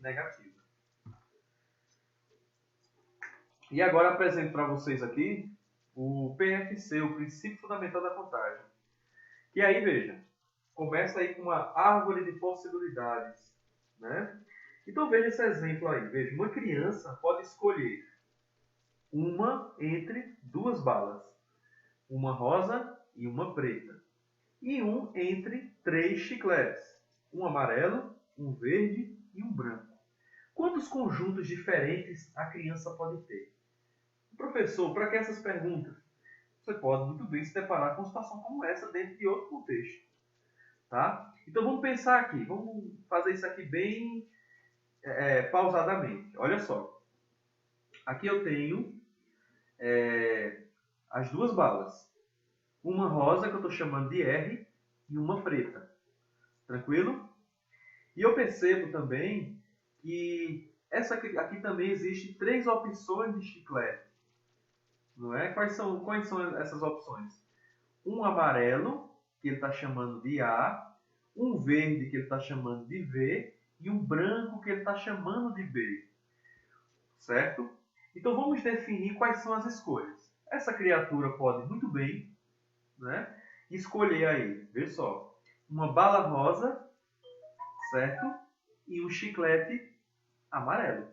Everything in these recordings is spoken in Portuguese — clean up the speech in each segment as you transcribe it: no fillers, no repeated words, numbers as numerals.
negativa. E agora apresento para vocês aqui o PFC, o princípio fundamental da contagem. Que aí, veja, começa aí com uma árvore de possibilidades, né? Então veja esse exemplo aí. Veja, uma criança pode escolher uma entre duas balas, uma rosa e uma preta, e um entre 3 chicletes, um amarelo, um verde e um branco. Quantos conjuntos diferentes a criança pode ter? Professor, para que essas perguntas? Você pode muito bem se deparar com uma situação como essa dentro de outro contexto. Tá? Então vamos pensar aqui, vamos fazer isso aqui bem pausadamente. Olha só, aqui eu tenho as duas balas. Uma rosa, que eu estou chamando de R, e uma preta. Tranquilo? E eu percebo também que aqui também existe 3 opções de chiclete. Não é? Quais são essas opções? Um amarelo, que ele está chamando de A, um verde, que ele está chamando de V, e um branco, que ele está chamando de B. Certo? Então vamos definir quais são as escolhas. Essa criatura pode muito bem, né, escolher aí, vê só, uma bala rosa, certo? E um chiclete amarelo.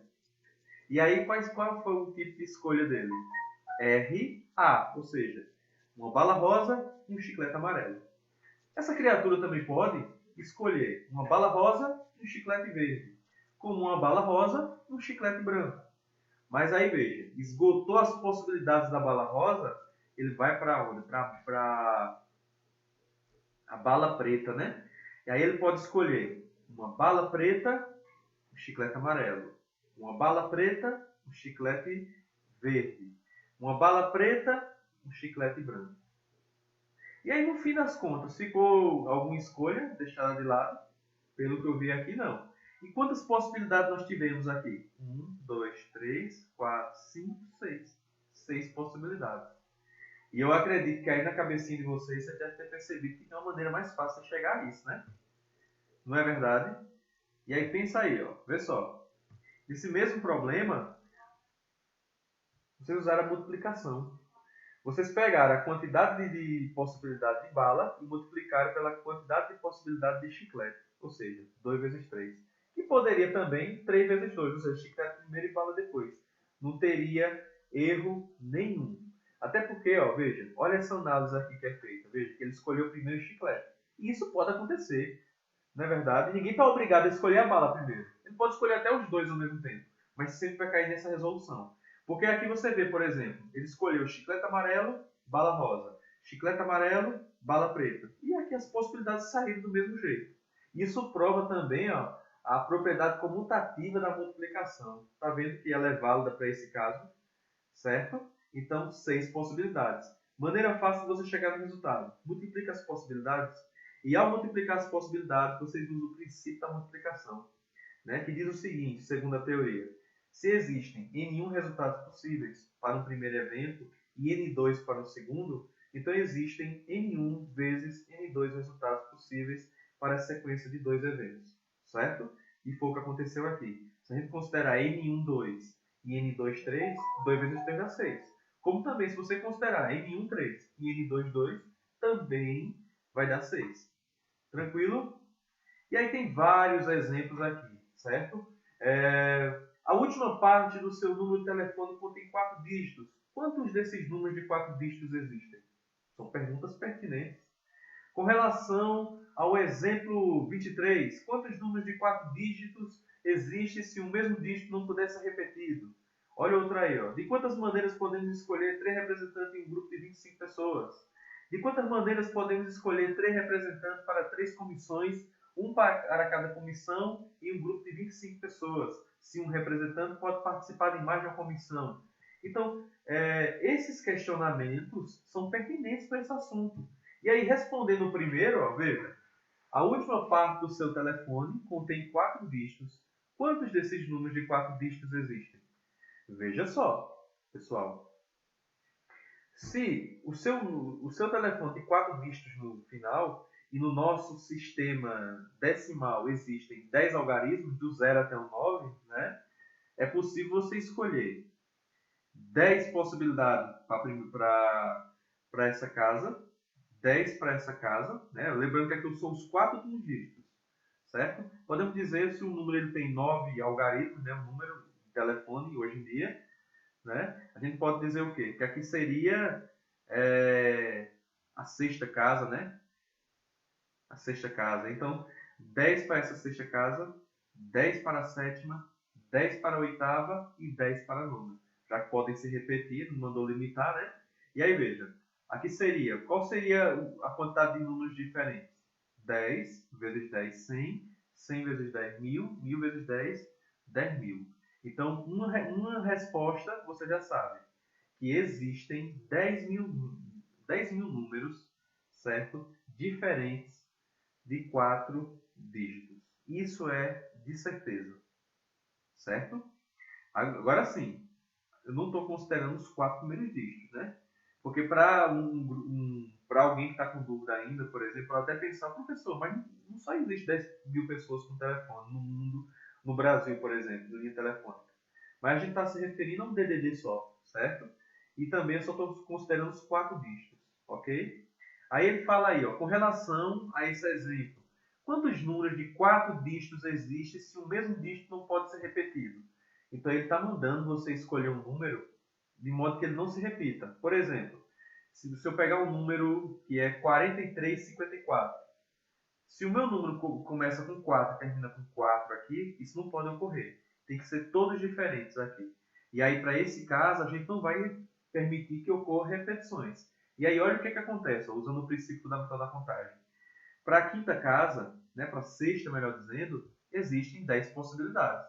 E aí qual foi o tipo de escolha dele? RA, ou seja, uma bala rosa e um chiclete amarelo. Essa criatura também pode escolher uma bala rosa e um chiclete verde, como uma bala rosa e um chiclete branco. Mas aí veja, esgotou as possibilidades da bala rosa, ele vai para onde? Para a bala preta, né? E aí ele pode escolher uma bala preta, um chiclete amarelo. Uma bala preta, um chiclete verde. Uma bala preta, um chiclete branco. E aí, no fim das contas, ficou alguma escolha deixada de lado? Pelo que eu vi aqui, não. E quantas possibilidades nós tivemos aqui? 1, 2, 3, 4, 5, 6. 6 possibilidades. E eu acredito que aí na cabecinha de vocês você deve ter percebido que tem uma maneira mais fácil de chegar a isso, né? Não é verdade? E aí pensa aí, ó. Vê só. Esse mesmo problema, vocês usaram a multiplicação. Vocês pegaram a quantidade de possibilidade de bala e multiplicaram pela quantidade de possibilidade de chiclete. Ou seja, 2 vezes 3. Que poderia também 3 vezes 2, ou seja, chiclete primeiro e bala depois. Não teria erro nenhum. Até porque, ó, veja, olha essa análise aqui que é feita. Veja que ele escolheu primeiro o chiclete. E isso pode acontecer. Não é verdade? Ninguém está obrigado a escolher a bala primeiro. Ele pode escolher até os dois ao mesmo tempo. Mas sempre vai cair nessa resolução. Porque aqui você vê, por exemplo, ele escolheu chiclete amarelo, bala rosa. Chiclete amarelo, bala preta. E aqui as possibilidades saíram do mesmo jeito. Isso prova também, ó, a propriedade comutativa da multiplicação. Está vendo que ela é válida para esse caso? Certo? Então, 6 possibilidades. Maneira fácil de você chegar no resultado. Multiplica as possibilidades. E ao multiplicar as possibilidades, vocês usam o princípio da multiplicação, né? Que diz o seguinte, segundo a teoria. Se existem N1 resultados possíveis para um primeiro evento e N2 para o segundo, então existem N1 vezes N2 resultados possíveis para a sequência de 2 eventos. Certo? E foi o que aconteceu aqui. Se a gente considerar N1, 2 e N2, 3, 2 vezes 3 dá 6. Como também, se você considerar N1, 3 e N2, 2, também vai dar 6. Tranquilo? E aí tem vários exemplos aqui, certo? A última parte do seu número de telefone contém 4 dígitos. Quantos desses números de 4 dígitos existem? São perguntas pertinentes. Com relação ao exemplo 23, quantos números de 4 dígitos existem se o mesmo dígito não puder ser repetido? Olha outra aí, ó. De quantas maneiras podemos escolher 3 representantes em um grupo de 25 pessoas? De quantas maneiras podemos escolher 3 representantes para 3 comissões, um para cada comissão e um grupo de 25 pessoas, se um representante pode participar de mais de uma comissão? Então, esses questionamentos são pertinentes para esse assunto. E aí, respondendo o primeiro, ó, veja, a última parte do seu telefone contém 4 dígitos. Quantos desses números de 4 dígitos existem? Veja só, pessoal. Se o seu telefone tem 4 dígitos no final, e no nosso sistema decimal existem 10 algarismos, do 0 até o 9, né? É possível você escolher 10 possibilidades para essa casa, 10 para essa casa, né? Lembrando que aqui são os 4 dígitos, certo? Podemos dizer se o número ele tem 9 algarismos, né? Um número de telefone hoje em dia, né? A gente pode dizer o quê? Que aqui seria a sexta casa, né? A sexta casa. Então, 10 para essa sexta casa, 10 para a sétima, 10 para a oitava e 10 para a nona. Já que podem se repetir, não mandou limitar, né? E aí, veja, aqui seria, qual seria a quantidade de números diferentes? 10 vezes 10, 100, 100 vezes 10, 1000, 1000 vezes 10, 10.000. Então, uma resposta, você já sabe, que existem 10.000 números, certo? Diferentes de 4 dígitos. Isso é de certeza, certo? Agora sim, eu não estou considerando os 4 primeiros dígitos, né? Porque para alguém que está com dúvida ainda, por exemplo, pode até pensar, professor, mas não só existe 10.000 pessoas com telefone no mundo, no Brasil, por exemplo, linha telefônica. Mas a gente está se referindo a um DDD só, certo? E também eu só estou considerando os 4 dígitos, ok? Aí ele fala aí, ó, com relação a esse exemplo, quantos números de 4 dígitos existem se o mesmo dígito não pode ser repetido? Então ele está mandando você escolher um número de modo que ele não se repita. Por exemplo, se eu pegar um número que é 4354, se o meu número começa com 4 e termina com 4 aqui, isso não pode ocorrer. Tem que ser todos diferentes aqui. E aí, para esse caso, a gente não vai permitir que ocorra repetições. E aí, olha o que acontece, ó, usando o princípio fundamental da contagem. Para a quinta casa, né, para a sexta, melhor dizendo, existem 10 possibilidades.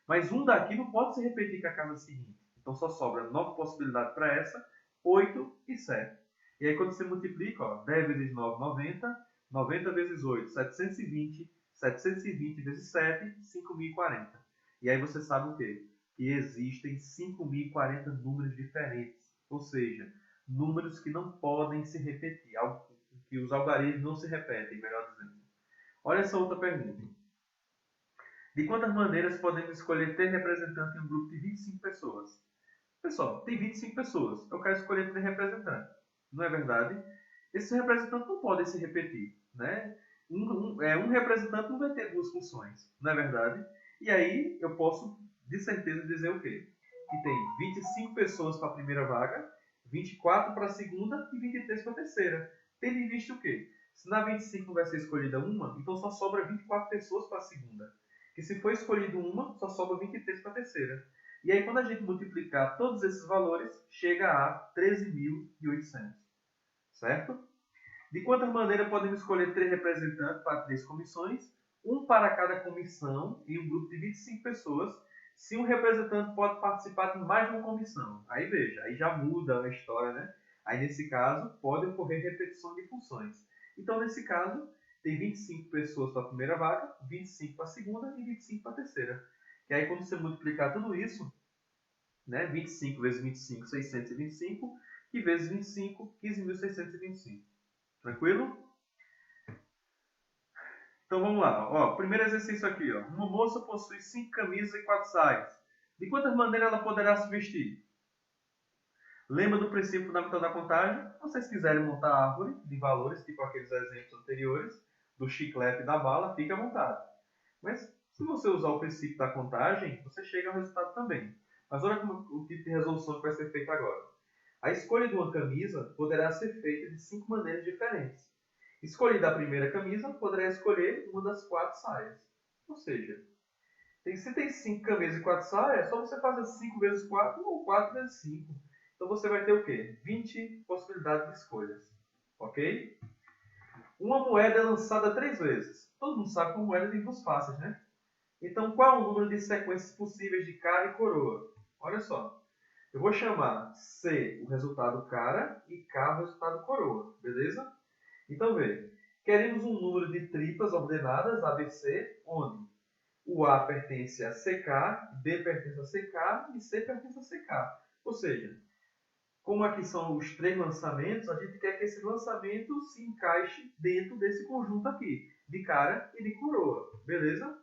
Mas um daqui não pode se repetir com a casa seguinte. Então, só sobra 9 possibilidades para essa, 8 e 7. E aí, quando você multiplica, ó, 10 vezes 9, 90. 90 vezes 8, 720. 720 vezes 7, 5.040. E aí você sabe o quê? Que existem 5.040 números diferentes. Ou seja, números que não podem se repetir. Que os algarismos não se repetem, melhor dizendo. Olha essa outra pergunta. De quantas maneiras podemos escolher ter representante em um grupo de 25 pessoas? Pessoal, tem 25 pessoas. Eu quero escolher ter representante. Não é verdade? Esses representantes não podem se repetir, né? Um representante não vai ter duas funções, não é verdade? E aí eu posso, de certeza, dizer o quê? Que tem 25 pessoas para a primeira vaga, 24 para a segunda e 23 para a terceira. Tendo em vista o quê? Se na 25 não vai ser escolhida uma, então só sobra 24 pessoas para a segunda. Que se for escolhido uma, só sobra 23 para a terceira. E aí, quando a gente multiplicar todos esses valores, chega a 13.800. Certo? De quantas maneiras podemos escolher 3 representantes para 3 comissões? Um para cada comissão em um grupo de 25 pessoas. Se um representante pode participar de mais de uma comissão. Aí veja, aí já muda a história, né? Aí nesse caso, pode ocorrer repetição de funções. Então, nesse caso, tem 25 pessoas para a primeira vaga, 25 para a segunda e 25 para a terceira. E aí, quando você multiplicar tudo isso, né, 25 vezes 25, 625, e vezes 25, 15.625. Tranquilo? Então vamos lá. Ó, primeiro exercício aqui. Ó. Uma moça possui 5 camisas e 4 saias. De quantas maneiras ela poderá se vestir? Lembra do princípio fundamental da contagem? Se vocês quiserem montar a árvore de valores, tipo aqueles exemplos anteriores, do chiclete e da bala, fique à vontade. Mas se você usar o princípio da contagem, você chega ao resultado também. Mas olha o tipo de resolução que vai ser feito agora. A escolha de uma camisa poderá ser feita de 5 maneiras diferentes. Escolhida a primeira camisa, poderá escolher uma das 4 saias. Ou seja, se tem 5 camisas e 4 saias, é só você fazer 5 vezes 4 ou 4 vezes 5. Então você vai ter o quê? 20 possibilidades de escolhas. Ok? Uma moeda é lançada 3 vezes. Todo mundo sabe que uma moeda tem 2 faces, né? Então, qual é o número de sequências possíveis de cara e coroa? Olha só. Eu vou chamar C o resultado cara e K o resultado coroa. Beleza? Então, veja. Queremos um número de tripas ordenadas ABC, onde o A pertence a CK, B pertence a CK e C pertence a CK. Ou seja, como aqui são os 3 lançamentos, a gente quer que esse lançamento se encaixe dentro desse conjunto aqui, de cara e de coroa, beleza?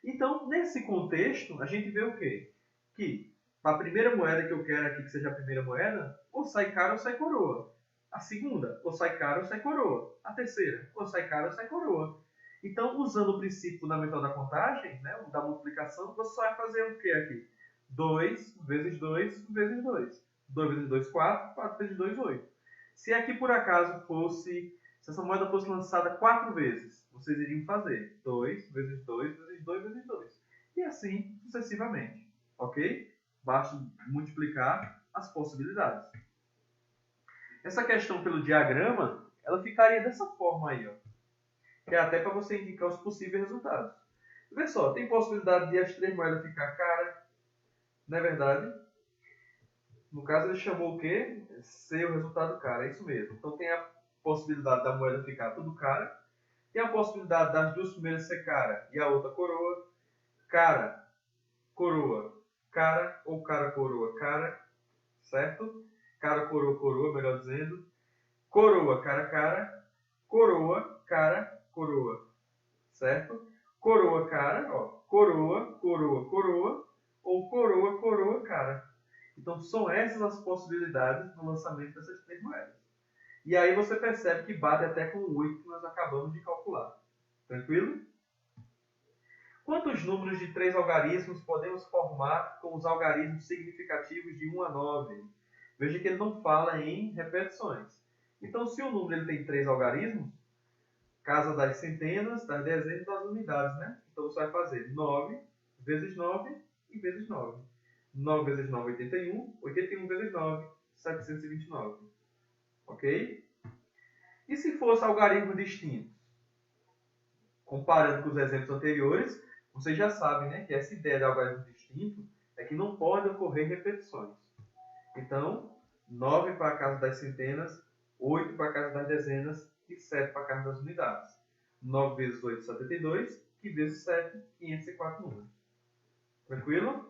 Então, nesse contexto, a gente vê o quê? Que a primeira moeda que eu quero aqui que seja a primeira moeda, ou sai cara ou sai coroa. A segunda, ou sai cara ou sai coroa. A terceira, ou sai cara ou sai coroa. Então, usando o princípio fundamental da contagem, né, da multiplicação, você só vai fazer o que aqui? 2 vezes 2 vezes 2. 2 vezes 2, 4. 4 vezes 2, 8. Se aqui por acaso fosse, se essa moeda fosse lançada 4 vezes, vocês iriam fazer 2 vezes 2 vezes 2 vezes 2. E assim sucessivamente. Ok? Basta multiplicar as possibilidades. Essa questão pelo diagrama, ela ficaria dessa forma aí, ó. Que é até para você indicar os possíveis resultados. Vê só, tem possibilidade de as 3 moedas ficar cara, não é verdade? No caso, ele chamou o quê? Ser o resultado cara, é isso mesmo. Então tem a possibilidade da moeda ficar tudo cara, tem a possibilidade das 2 primeiras ser cara e a outra coroa, cara, coroa, cara ou cara, coroa, cara, certo? Cara, coroa, coroa, melhor dizendo. Coroa, cara, cara, coroa, cara, coroa, certo? Coroa, cara, ó, coroa, coroa, coroa, ou coroa, coroa, cara. Então, são essas as possibilidades no lançamento dessas 3 moedas. E aí você percebe que bate até com o 8 que nós acabamos de calcular. Tranquilo? Quantos números de 3 algarismos podemos formar com os algarismos significativos de 1 a 9? Veja que ele não fala em repetições. Então, se o número ele tem 3 algarismos, casa das centenas, das dezenas e das unidades, né? Então, você vai fazer 9 vezes 9 e vezes 9. 9 vezes 9, 81. 81 vezes 9, 729. Ok? E se fosse algarismos distintos? Comparando com os exemplos anteriores, vocês já sabem, né, que essa ideia de algarismo distinto é que não pode ocorrer repetições. Então, 9 para a casa das centenas, 8 para a casa das dezenas e 7 para a casa das unidades. 9 vezes 8, 72, e vezes 7, 504 números. Tranquilo?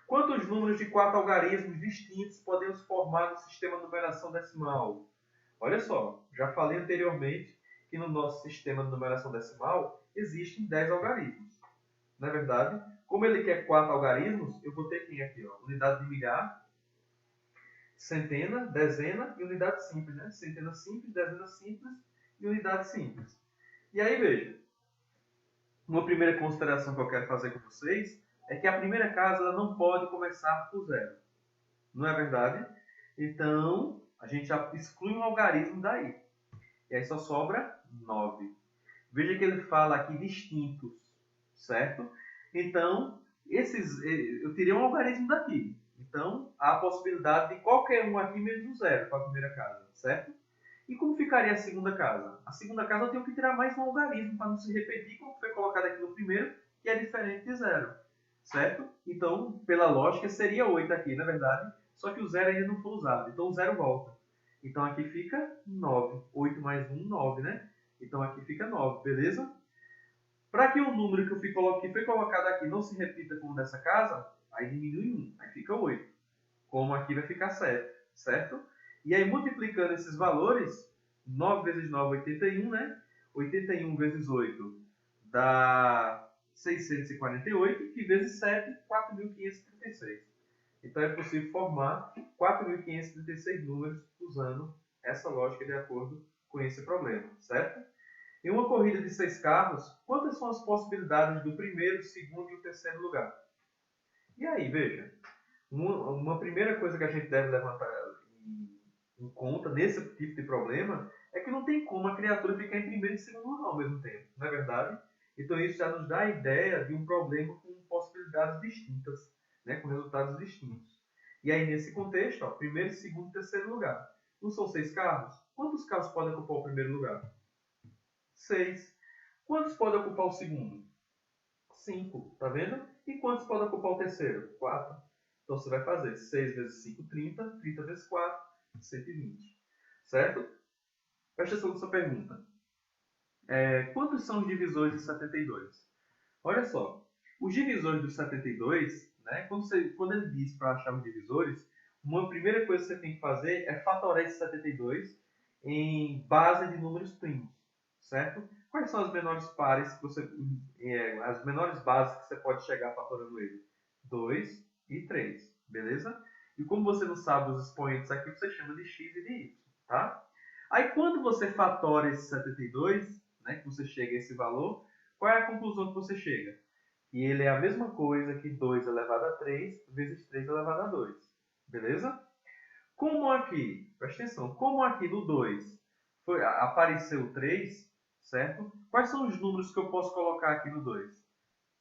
Quantos números de 4 algarismos distintos podemos formar no sistema de numeração decimal? Olha só, já falei anteriormente que no nosso sistema de numeração decimal existem 10 algarismos. Não é verdade? Como ele quer 4 algarismos, eu vou ter quem aqui? Ó? Unidade de milhar, centena, dezena e unidade simples. Né? Centena simples, dezena simples e unidade simples. E aí, veja, uma primeira consideração que eu quero fazer com vocês é que a primeira casa ela não pode começar por 0. Não é verdade? Então, a gente já exclui um algarismo daí. E aí só sobra 9. Veja que ele fala aqui distintos, certo? Então, eu tirei um algarismo daqui. Então, há a possibilidade de qualquer um aqui menos o 0 para a primeira casa, certo? E como ficaria a segunda casa? A segunda casa eu tenho que tirar mais um algarismo para não se repetir como foi colocado aqui no primeiro, que é diferente de 0, certo? Então, pela lógica, seria 8 aqui, na verdade, só que o 0 ainda não foi usado, então o 0 volta. Então aqui fica 9. 8 mais 1, 9, né? Então aqui fica 9, beleza? Para que o número que foi colocado aqui não se repita como dessa casa, aí diminui 1, aí fica 8. Como aqui vai ficar 7, certo? E aí multiplicando esses valores, 9 vezes 9, 81, né? 81 vezes 8 dá 648, e vezes 7, 4.536. Então é possível formar 4.536 números usando essa lógica de acordo com esse problema, certo? Em uma corrida de 6 carros, quantas são as possibilidades do primeiro, segundo e o terceiro lugar? E aí, veja, uma primeira coisa que a gente deve levantar em conta nesse tipo de problema é que não tem como a criatura ficar em primeiro e segundo lugar ao mesmo tempo, não é verdade? Então isso já nos dá a ideia de um problema com possibilidades distintas, né, com resultados distintos. E aí nesse contexto, ó, primeiro, segundo e terceiro lugar. Não são 6 carros? Quantos carros podem ocupar o primeiro lugar? 6. Quantos podem ocupar o segundo? 5, tá vendo? E quantos podem ocupar o terceiro? 4. Então você vai fazer 6 vezes 5, 30. 30 vezes 4, 120. Certo? Presta atenção nessa pergunta. Quantos são os divisores de 72? Olha só. Os divisores do 72, né, quando ele diz para achar os uma primeira coisa que você tem que fazer é fatorar esse 72 em base de números primos, certo? Quais são as menores pares que você, as menores bases que você pode chegar fatorando ele? 2 e 3, beleza? E como você não sabe os expoentes aqui, você chama de x e de y, tá? Aí quando você fatora esse 72, né, que você chega a esse valor, qual é a conclusão que você chega? Que ele é a mesma coisa que 2 elevado a 3 vezes 3 elevado a 2, beleza? Como aqui, presta atenção, como aqui no 2 apareceu 3, certo? Quais são os números que eu posso colocar aqui no 2?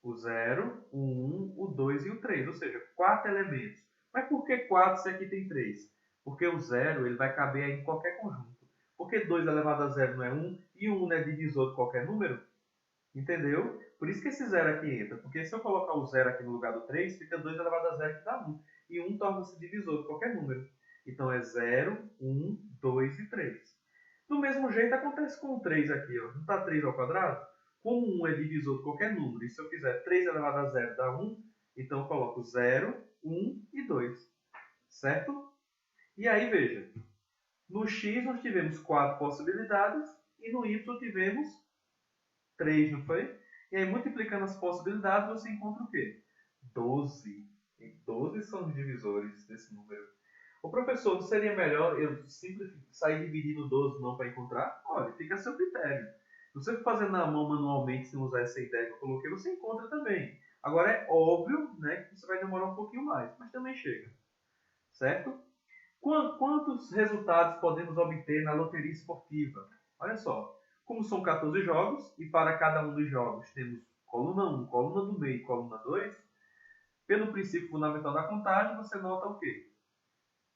O 0, o 1, o 2 e o 3, ou seja, 4 elementos. Mas por que 4 se aqui tem 3? Porque o 0 ele vai caber aí em qualquer conjunto. Porque 2 elevado a 0 não é 1 e o 1 não é divisor de qualquer número? Entendeu? Por isso que esse 0 aqui entra. Porque se eu colocar o 0 aqui no lugar do 3, fica 2 elevado a 0 que dá 1. E 1 torna-se divisor de qualquer número. Então é 0, 1, 2 e 3. Do mesmo jeito acontece com o 3 aqui. Ó. Não está 3 ao quadrado? Como 1 é divisor de qualquer número, e se eu fizer 3 elevado a 0 dá 1, então eu coloco 0, 1 e 2. Certo? E aí, veja. No x nós tivemos 4 possibilidades e no y tivemos 3, não foi? E aí, multiplicando as possibilidades, você encontra o quê? 12. E 12 são os divisores desse número. O professor, não seria melhor eu simplesmente sair dividindo 12 não para encontrar? Olha, fica a seu critério. Se você for fazendo na mão manualmente, sem usar essa ideia que eu coloquei, você encontra também. Agora, é óbvio, né, que você vai demorar um pouquinho mais, mas também chega. Certo? Quantos resultados podemos obter na loteria esportiva? Olha só, como são 14 jogos, e para cada um dos jogos temos coluna 1, coluna do meio e coluna 2, pelo princípio fundamental da contagem, você nota o quê?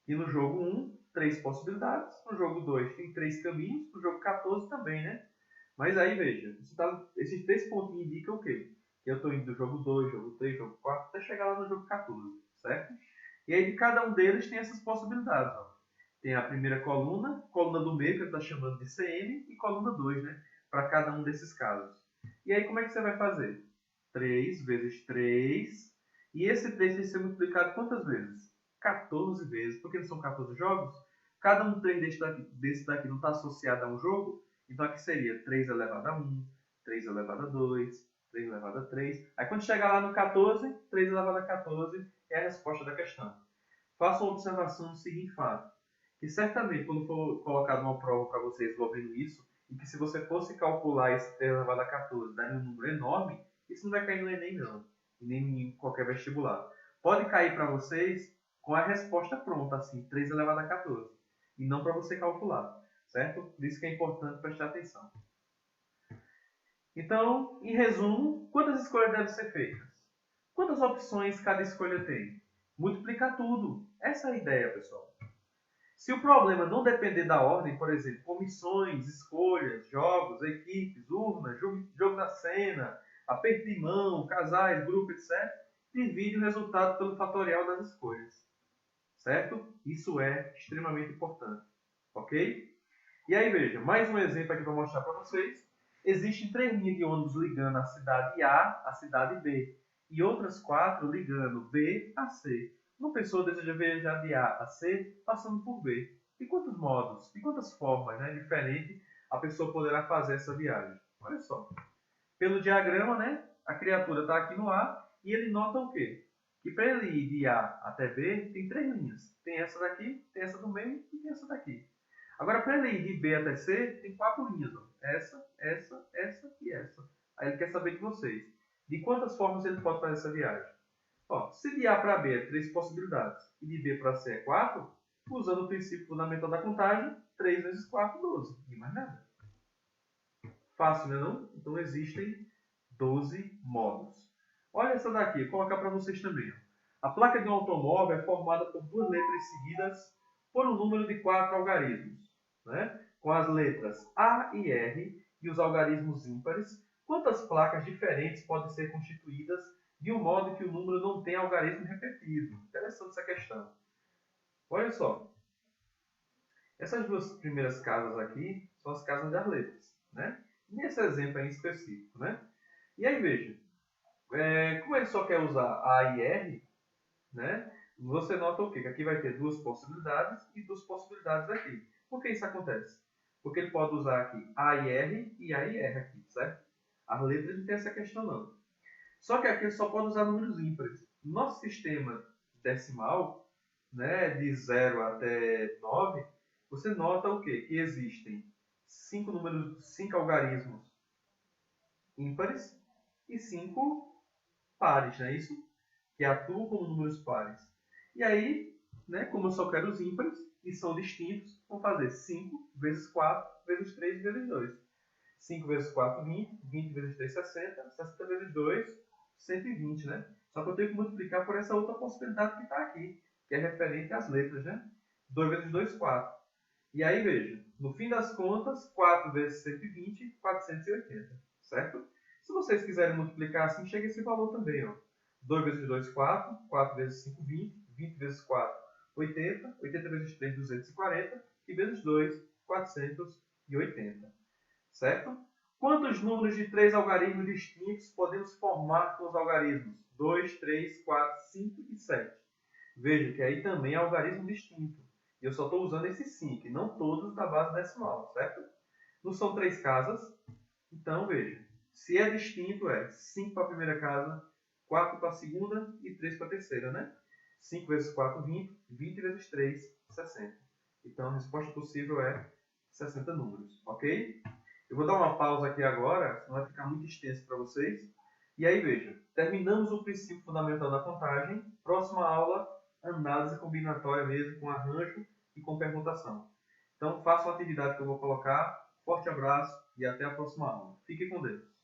Que no jogo 1, 3 possibilidades, no jogo 2 tem 3 caminhos, no jogo 14 também, né? Mas aí, veja, esses 3 pontinhos indicam o quê? Que eu estou indo do jogo 2, jogo 3, jogo 4, até chegar lá no jogo 14, certo? E aí, de cada um deles tem essas possibilidades. Ó. Tem a primeira coluna, coluna do meio, que ele está chamando de CM, e coluna 2, né? Para cada um desses casos. E aí, como é que você vai fazer? 3 vezes 3. E esse 3 tem que ser multiplicado quantas vezes? 14 vezes. Porque não são 14 jogos? Cada um trem desse daqui não está associado a um jogo? Então, aqui seria 3 elevado a 1, 3 elevado a 2, 3 elevado a 3. Aí, quando chegar lá no 14, 3 elevado a 14 é a resposta da questão. Faça uma observação no seguinte fato, que certamente quando for colocado uma prova para vocês envolvendo isso, e que se você fosse calcular esse 3 elevado a 14, daria um número enorme, isso não vai cair no Enem não, e nem em qualquer vestibular. Pode cair para vocês com a resposta pronta, assim, 3 elevado a 14, e não para você calcular, certo? Por isso que é importante prestar atenção. Então, em resumo, quantas escolhas devem ser feitas? Quantas opções cada escolha tem? Multiplicar tudo. Essa é a ideia, pessoal. Se o problema não depender da ordem, por exemplo, comissões, escolhas, jogos, equipes, urnas, jogo da cena, aperto de mão, casais, grupo, etc., divide o resultado pelo fatorial das escolhas. Certo? Isso é extremamente importante. Ok? E aí, veja, mais um exemplo aqui para mostrar para vocês. Existem 3 linhas de ônibus ligando a cidade A à cidade B e outras 4 ligando B a C. Uma pessoa deseja viajar de A a C passando por B. De quantos modos, de quantas formas diferentes a pessoa poderá fazer essa viagem? Olha só. Pelo diagrama, né, a criatura está aqui no A e ele nota o quê? Que para ele ir de A até B tem 3 linhas. Tem essa daqui, tem essa do meio e tem essa daqui. Agora, para ele ir de B até C, tem 4 linhas. Ó. Essa e essa. Aí ele quer saber de vocês. De quantas formas ele pode fazer essa viagem? Ó, se de A para B é 3 possibilidades e de B para C é 4, usando o princípio fundamental da contagem, 3 vezes 4, 12. E mais nada. Fácil, não é não? Então existem 12 modos. Olha essa daqui, vou colocar para vocês também. A placa de um automóvel é formada por 2 letras seguidas por um número de 4 algarismos. Né? Com as letras A e R e os algarismos ímpares, quantas placas diferentes podem ser constituídas de um modo que o número não tenha algarismo repetido? Interessante essa questão. Olha só. Essas duas primeiras casas aqui são as casas das letras. Né? Nesse exemplo aí em específico. Né? E aí, veja. Como ele só quer usar A e R, né? você nota o quê? Que aqui vai ter duas possibilidades e duas possibilidades aqui. Por que isso acontece? Porque ele pode usar aqui A e R e A e R aqui, certo? As letras não tem essa questão não. Só que aqui ele só pode usar números ímpares. No nosso sistema decimal, né, de 0 até 9, você nota o quê? Que existem 5 algarismos ímpares e 5 pares, não é isso? Que atuam como números pares. E aí, né, como eu só quero os ímpares e são distintos, vou fazer 5 vezes 4 vezes 3 vezes 2. 5 vezes 4, 20. 20 vezes 3, 60. 60 vezes 2, 120, né? Só que eu tenho que multiplicar por essa outra possibilidade que está aqui, que é referente às letras, né? 2 vezes 2, 4. E aí, veja, no fim das contas, 4 vezes 120, 480, certo? Se vocês quiserem multiplicar assim, chega esse valor também, ó. 2 vezes 2, 4. 4 vezes 5, 20. 20 vezes 4, 80. 80 vezes 3, 240. E vezes 2, 480. Certo? Quantos números de 3 algarismos distintos podemos formar com os algarismos 2, 3, 4, 5 e 7? Veja que aí também é algarismo distinto. E eu só estou usando esses 5, e não todos da base decimal, certo? Não são 3 casas. Então, veja. Se é distinto, é 5 para a primeira casa, 4 para a segunda e 3 para a terceira, né? 5 vezes 4, 20. 20 vezes 3, 60. Então, a resposta possível é 60 números, ok? Eu vou dar uma pausa aqui agora, senão vai ficar muito extenso para vocês. E aí, veja, terminamos o princípio fundamental da contagem. Próxima aula, análise combinatória mesmo, com arranjo e com permutação. Então, façam a atividade que eu vou colocar. Forte abraço e até a próxima aula. Fique com Deus.